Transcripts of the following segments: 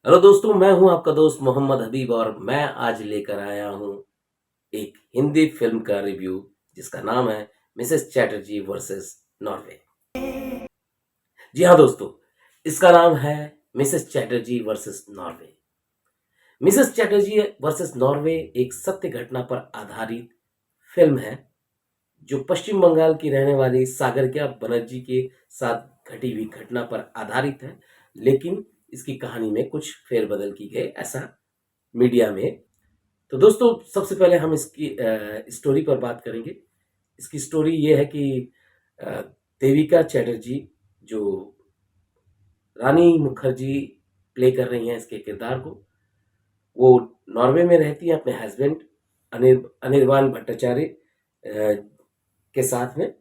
Hello दोस्तों, मैं हूं आपका दोस्त मोहम्मद हबीब और मैं आज लेकर आया हूं एक हिंदी फिल्म का रिव्यू जिसका नाम है मिसेस चैटर्जी वर्सेस नॉर्वे। जी हाँ दोस्तों, इसका नाम है Mrs Chatterjee versus Norway. Mrs Chatterjee versus Norway एक सत्य घटना पर आधारित फिल्म है जो पश्चिम बंगाल की रहने वाली सागरिका बनर्जी के साथ घटी हुई घटना पर आधारित है, लेकिन इसकी कहानी में कुछ फेरबदल की गई, ऐसा मीडिया में। तो दोस्तों, सबसे पहले हम इसकी स्टोरी पर बात करेंगे। इसकी स्टोरी ये है कि अ, देविका चैटर्जी जो रानी मुखर्जी प्ले कर रही हैं इसके किरदार को, वो नॉर्वे में रहती हैं अपने हस्बैंड अनिर्बान भट्टाचार्य के साथ में,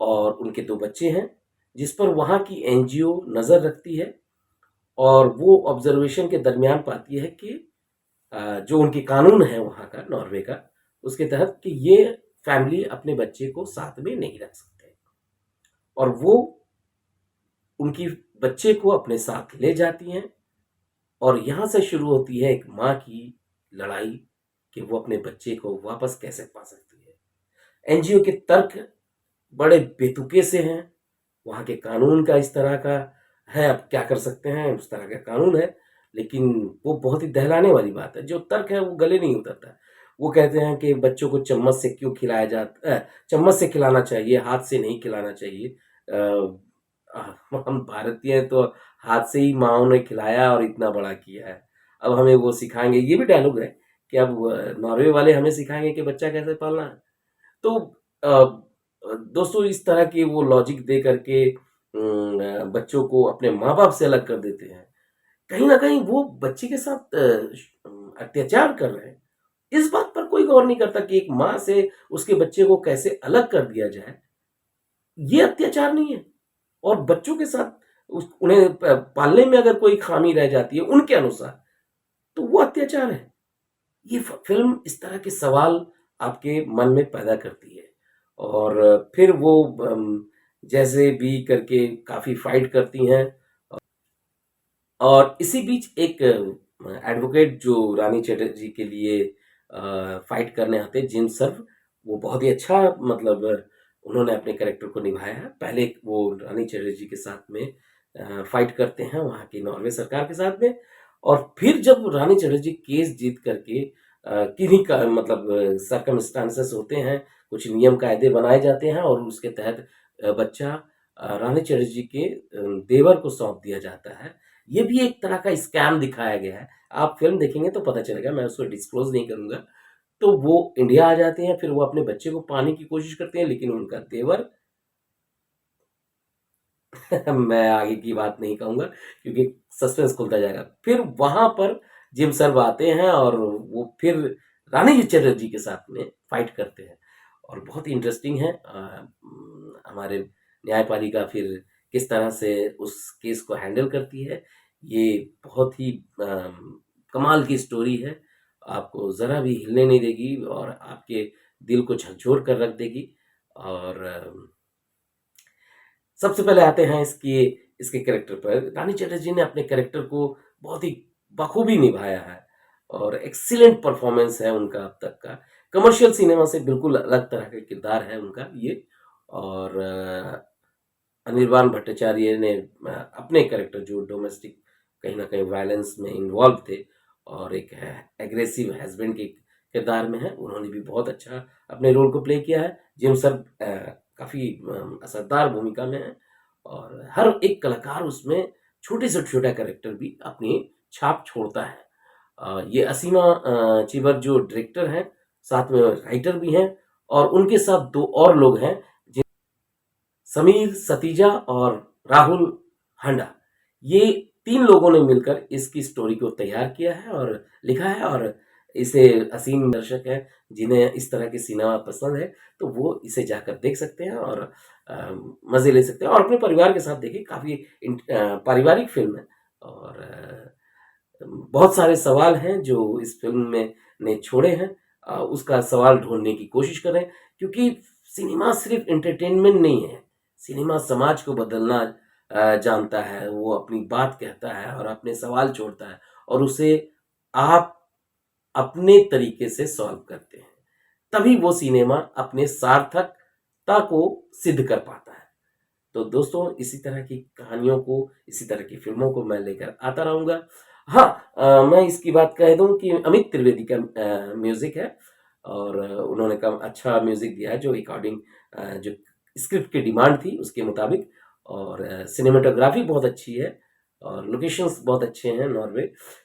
और उनके 2 बच्चे हैं जिस पर वहाँ की एनजीओ नज़र रखती है। और वो ऑब्जर्वेशन के दरमियान पाती है कि जो उनकी कानून है वहाँ का, नॉर्वे का, उसके तहत कि ये फैमिली अपने बच्चे को साथ में नहीं रख सकते, और वो उनकी बच्चे को अपने साथ ले जाती हैं। और यहाँ से शुरू होती है एक माँ की लड़ाई कि वो अपने बच्चे को वापस कैसे पा सकती है। एनजीओ के तर्क बड़े बेतुके से हैं, वहाँ के कानून का इस तरह का है, अब क्या कर सकते हैं, उस तरह का कानून है। लेकिन वो बहुत ही दहलाने वाली बात है, जो तर्क है वो गले नहीं उतरता। वो कहते हैं कि बच्चों को चम्मच से क्यों खिलाया जाता है, चम्मच से खिलाना चाहिए, हाथ से नहीं खिलाना चाहिए। हम भारतीय हैं तो हाथ से ही माँओं ने खिलाया और इतना बड़ा किया है। अब हमें वो सिखाएंगे, ये भी डायलॉग है कि अब नॉर्वे वाले हमें सिखाएंगे कि बच्चा कैसे पालना है। तो दोस्तों, इस तरह की वो लॉजिक दे करके बच्चों को अपने माँ बाप से अलग कर देते हैं। कहीं ना कहीं वो बच्चे के साथ अत्याचार कर रहे हैं। इस बात पर कोई गौर नहीं करता कि एक माँ से उसके बच्चे को कैसे अलग कर दिया जाए, ये अत्याचार नहीं है। और बच्चों के साथ उन्हें पालने में अगर कोई खामी रह जाती है उनके अनुसार, तो वो अत्याचार है। ये फिल्म इस तरह के सवाल आपके मन में पैदा करती है। और फिर वो जैसे भी करके काफ़ी फाइट करती हैं। और इसी बीच एक एडवोकेट जो रानी चटर्जी के लिए फाइट करने आते हैं, जिम सर्व, वो बहुत ही अच्छा, मतलब उन्होंने अपने कैरेक्टर को निभाया है। पहले वो रानी चटर्जी के साथ में फाइट करते हैं वहाँ की नॉर्वे सरकार के साथ में, और फिर जब रानी चटर्जी केस जीत करके किन्हीं का मतलब सरकमस्टांसेस होते हैं, कुछ नियम कायदे बनाए जाते हैं और उसके तहत बच्चा रानी चटर्जी के देवर को सौंप दिया जाता है। ये भी एक तरह का स्कैम दिखाया गया है। आप फ़िल्म देखेंगे तो पता चलेगा, मैं उसको डिस्क्लोज़ नहीं करूँगा। तो वो इंडिया आ जाते हैं, फिर वो अपने बच्चे को पाने की कोशिश करते हैं, लेकिन उनका देवर मैं आगे की बात नहीं कहूँगा क्योंकि सस्पेंस खुलता जाएगा। फिर वहाँ पर जिम सर्व आते हैं और वो फिर रानी चटर्जी के साथ में फाइट करते हैं, और बहुत ही इंटरेस्टिंग है। हमारे न्यायपालिका फिर किस तरह से उस केस को हैंडल करती है, ये बहुत ही कमाल की स्टोरी है। आपको ज़रा भी हिलने नहीं देगी और आपके दिल को झकझोर कर रख देगी। और सबसे पहले आते हैं इसके कैरेक्टर पर। रानी चटर्जी ने अपने कैरेक्टर को बहुत ही बखूबी निभाया है, और एक्सीलेंट परफॉर्मेंस है उनका अब तक का। कमर्शियल सिनेमा से बिल्कुल अलग तरह का किरदार है उनका ये। और अनिर्बान भट्टाचार्य ने अपने कैरेक्टर जो डोमेस्टिक, कहीं ना कहीं वायलेंस में इन्वॉल्व थे और एक एग्रेसिव हस्बैंड के किरदार में है, उन्होंने भी बहुत अच्छा अपने रोल को प्ले किया है। जिम सर काफ़ी असरदार भूमिका में है, और हर एक कलाकार उसमें छोटे से छोटा कैरेक्टर भी अपनी छाप छोड़ता है। ये असीमा चिबर जो डायरेक्टर हैं, साथ में राइटर भी हैं, और उनके साथ 2 और लोग हैं, समीर सतीजा और राहुल हांडा। ये 3 लोगों ने मिलकर इसकी स्टोरी को तैयार किया है और लिखा है। और इसे असीम दर्शक हैं जिन्हें इस तरह की सिनेमा पसंद है, तो वो इसे जाकर देख सकते हैं और मज़े ले सकते हैं, और अपने परिवार के साथ देखिए। काफ़ी पारिवारिक फ़िल्म है, और बहुत सारे सवाल हैं जो इस फ़िल्म में ने छोड़े हैं। उसका सवाल ढूँढने की कोशिश करें, क्योंकि सिनेमा सिर्फ़ एंटरटेनमेंट नहीं है। सिनेमा समाज को बदलना जानता है, वो अपनी बात कहता है और अपने सवाल छोड़ता है और उसे आप अपने तरीके से सॉल्व करते हैं, तभी वो सिनेमा अपने सार्थकता को सिद्ध कर पाता है। तो दोस्तों इसी तरह की कहानियों को, इसी तरह की फ़िल्मों को मैं लेकर आता रहूँगा। हाँ, मैं इसकी बात कह दूँ कि अमित त्रिवेदी का म्यूज़िक है और उन्होंने कम अच्छा म्यूज़िक दिया है जो अकॉर्डिंग जो स्क्रिप्ट की डिमांड थी उसके मुताबिक, और सिनेमेटोग्राफी बहुत अच्छी है और लोकेशंस बहुत अच्छे हैं। नॉर्वे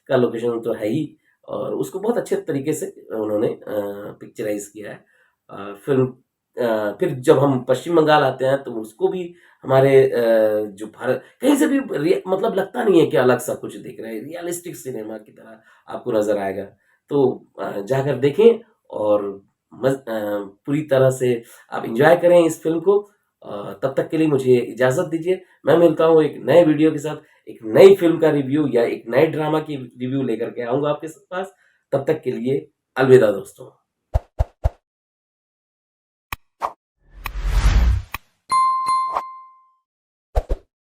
का लोकेशन तो है ही और उसको बहुत अच्छे तरीके से उन्होंने पिक्चराइज़ किया है। फ़िल्म फिर जब हम पश्चिम बंगाल आते हैं तो उसको भी हमारे जो भारत कहीं से भी मतलब लगता नहीं है कि अलग सा कुछ दिख रहा है, रियलिस्टिक सिनेमा की तरह आपको नज़र आएगा। तो जाकर देखें और पूरी तरह से आप एंजॉय करें इस फिल्म को। तब तक के लिए मुझे इजाज़त दीजिए। मैं मिलता हूँ एक नए वीडियो के साथ, एक नई फिल्म का रिव्यू या एक नए ड्रामा की रिव्यू लेकर के आऊँगा आपके पास। तब तक के लिए अलविदा दोस्तों।